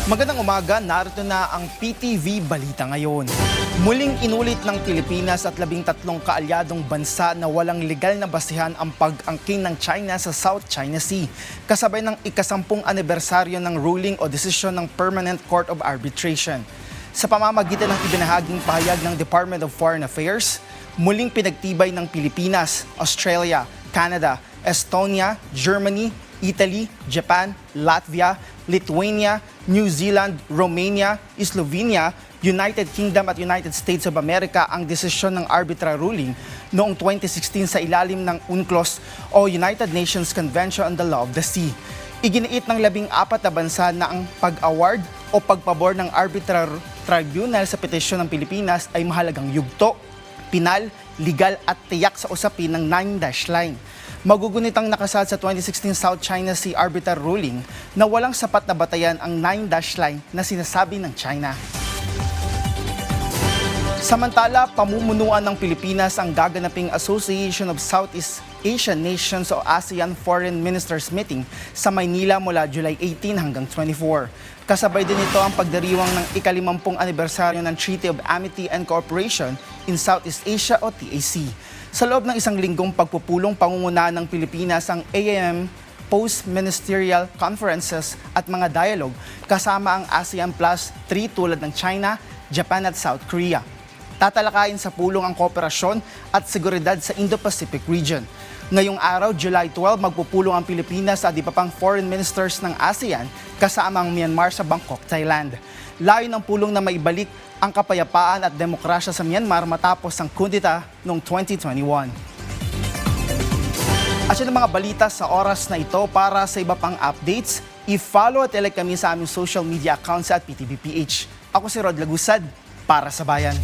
Magandang umaga, narito na ang PTV Balita ngayon. Muling inulit ng Pilipinas at 13 kaalyadong bansa na walang legal na basihan ang pag-angking ng China sa South China Sea, kasabay ng ika-10 anibersaryo ng ruling o desisyon ng Permanent Court of Arbitration. Sa pamamagitan ng ibinahaging pahayag ng Department of Foreign Affairs, muling pinagtibay ng Pilipinas, Australia, Canada, Estonia, Germany, Italy, Japan, Latvia, Lithuania, New Zealand, Romania, Slovenia, United Kingdom at United States of America ang desisyon ng arbitral ruling noong 2016 sa ilalim ng UNCLOS o United Nations Convention on the Law of the Sea. Iginiit ng 14 na bansa na ang pag-award o pagpabor ng arbitral tribunal sa petisyon ng Pilipinas ay mahalagang yugto, pinal, legal at tiyak sa usapin ng 9-dash line. Magugunitang nakasad sa 2016 South China Sea arbitral ruling na walang sapat na batayan ang 9-dash line na sinasabi ng China. Samantala, pamumunuan ng Pilipinas ang gaganaping Association of Southeast Asian Nations o ASEAN Foreign Ministers Meeting sa Maynila mula July 18 hanggang 24. Kasabay din ito ang pagdiriwang ng ika-50 anibersaryo ng Treaty of Amity and Cooperation in Southeast Asia o TAC. Sa loob ng isang linggong pagpupulong pangungunahan ng Pilipinas ang AMM post-ministerial conferences at mga dialogue kasama ang ASEAN Plus 3 tulad ng China, Japan at South Korea. Tatalakayin sa pulong ang kooperasyon at seguridad sa Indo-Pacific region. Ngayong araw, July 12, magpupulong ang Pilipinas at iba pang foreign ministers ng ASEAN kasama ang Myanmar sa Bangkok, Thailand. Layo ng pulong na maibalik ang kapayapaan at demokrasya sa Myanmar matapos ang kudeta noong 2021. At yun ang mga balita sa oras na ito. Para sa iba pang updates, i-follow at ilike kami sa aming social media accounts at PTVPH. Ako si Rod Lagusad, para sa Bayan.